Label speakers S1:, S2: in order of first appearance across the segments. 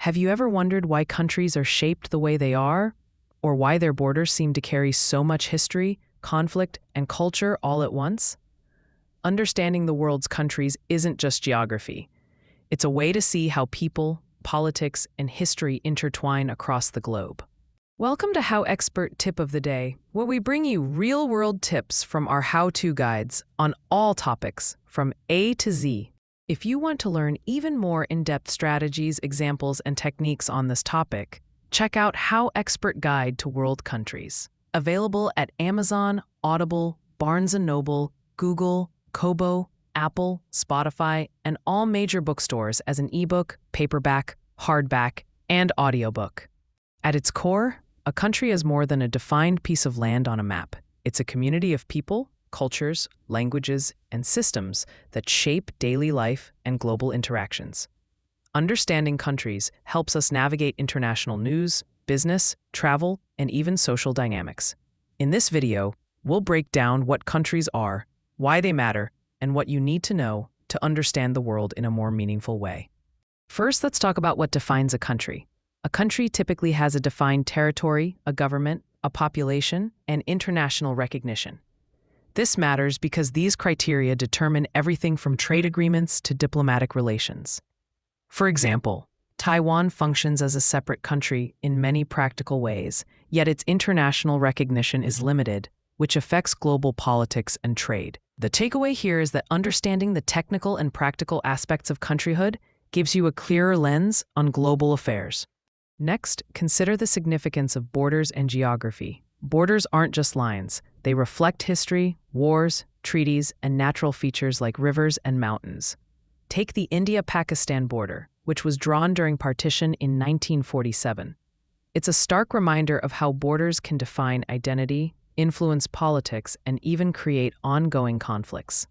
S1: Have you ever wondered why countries are shaped the way they are? Or why their borders seem to carry so much history, conflict, and culture all at once? Understanding the world's countries isn't just geography. It's a way to see how people, politics, and history intertwine across the globe. Welcome to HowExpert Tip of the Day, where we bring you real-world tips from our how-to guides on all topics, from A to Z. If you want to learn even more in-depth strategies, examples, and techniques on this topic, check out HowExpert Guide to World Countries. Available at Amazon, Audible, Barnes & Noble, Google, Kobo, Apple, Spotify, and all major bookstores as an ebook, paperback, hardback, and audiobook. At its core, a country is more than a defined piece of land on a map. It's a community of people, cultures, languages, and systems that shape daily life and global interactions. Understanding countries helps us navigate international news, business, travel, and even social dynamics. In this video, we'll break down what countries are, why they matter, and what you need to know to understand the world in a more meaningful way. First, let's talk about what defines a country. A country typically has a defined territory, a government, a population, and international recognition. This matters because these criteria determine everything from trade agreements to diplomatic relations. For example, Taiwan functions as a separate country in many practical ways, yet its international recognition is limited, which affects global politics and trade. The takeaway here is that understanding the technical and practical aspects of countryhood gives you a clearer lens on global affairs. Next, consider the significance of borders and geography. Borders aren't just lines. They reflect history, wars, treaties, and natural features like rivers and mountains. Take the India-Pakistan border, which was drawn during partition in 1947. It's a stark reminder of how borders can define identity, influence politics, and even create ongoing conflicts.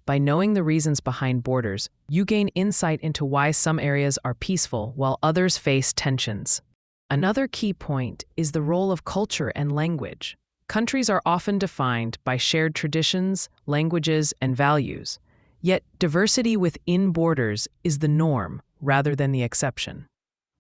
S1: By knowing the reasons behind borders, you gain insight into why some areas are peaceful while others face tensions. Another key point is the role of culture and language. Countries are often defined by shared traditions, languages, and values, yet diversity within borders is the norm rather than the exception.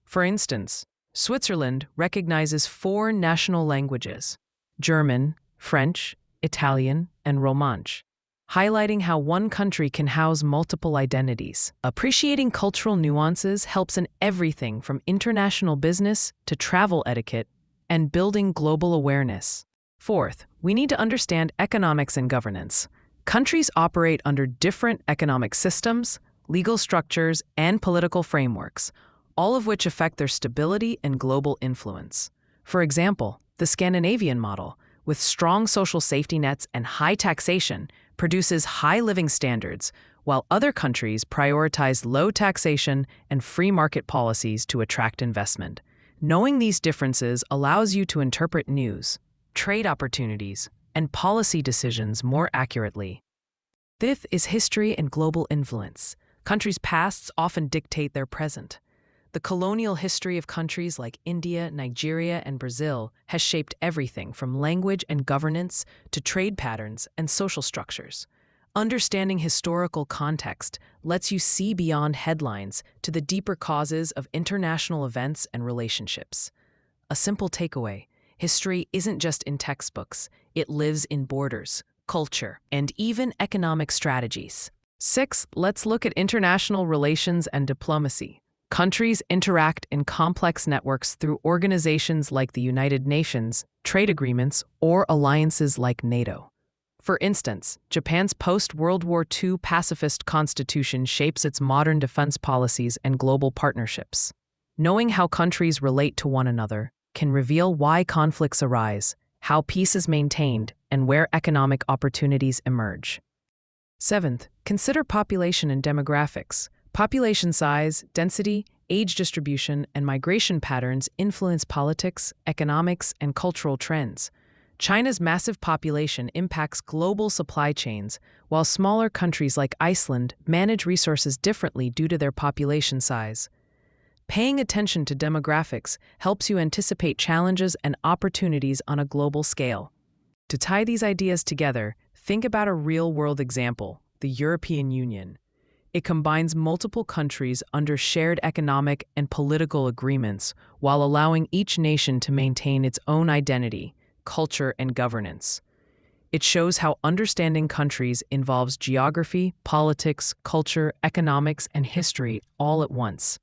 S1: For instance, Switzerland recognizes 4 national languages: German, French, Italian, and Romansh, highlighting how one country can house multiple identities. Appreciating cultural nuances helps in everything from international business to travel etiquette and building global awareness. Fourth, we need to understand economics and governance. Countries operate under different economic systems, legal structures, and political frameworks, all of which affect their stability and global influence. For example, the Scandinavian model, with strong social safety nets and high taxation, produces high living standards, while other countries prioritize low taxation and free market policies to attract investment. Knowing these differences allows you to interpret news, trade opportunities, and policy decisions more accurately. Fifth is history and global influence. Countries' pasts often dictate their present. The colonial history of countries like India, Nigeria, and Brazil has shaped everything from language and governance to trade patterns and social structures. Understanding historical context lets you see beyond headlines to the deeper causes of international events and relationships. A simple takeaway: history isn't just in textbooks, it lives in borders, culture, and even economic strategies. Sixth, let's look at international relations and diplomacy. Countries interact in complex networks through organizations like the United Nations, trade agreements, or alliances like NATO. For instance, Japan's post-World War II pacifist constitution shapes its modern defense policies and global partnerships. Knowing how countries relate to one another can reveal why conflicts arise, how peace is maintained, and where economic opportunities emerge. Seventh, consider population and demographics. Population size, density, age distribution, and migration patterns influence politics, economics, and cultural trends. China's massive population impacts global supply chains, while smaller countries like Iceland manage resources differently due to their population size. Paying attention to demographics helps you anticipate challenges and opportunities on a global scale. To tie these ideas together, think about a real-world example: the European Union. It combines multiple countries under shared economic and political agreements while allowing each nation to maintain its own identity, culture, and governance. It shows how understanding countries involves geography, politics, culture, economics, and history all at once.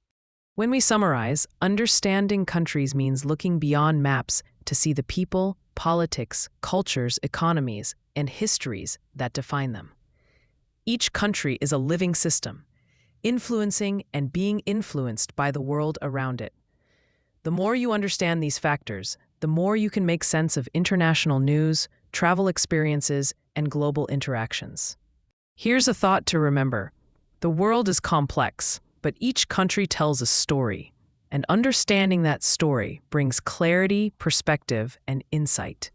S1: When we summarize, understanding countries means looking beyond maps to see the people, politics, cultures, economies, and histories that define them. Each country is a living system, influencing and being influenced by the world around it. The more you understand these factors, the more you can make sense of international news, travel experiences, and global interactions. Here's a thought to remember. The world is complex, but each country tells a story, and understanding that story brings clarity, perspective, and insight.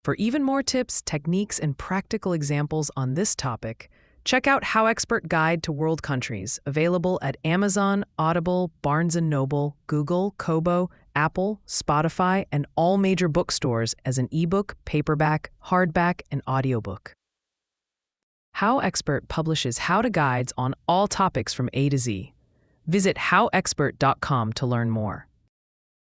S1: For even more tips, techniques, and practical examples on this topic, check out HowExpert Guide to World Countries, available at Amazon, Audible, Barnes & Noble, Google, Kobo, Apple, Spotify, and all major bookstores as an ebook, paperback, hardback, and audiobook. HowExpert publishes how-to guides on all topics from A to Z. Visit howexpert.com to learn more.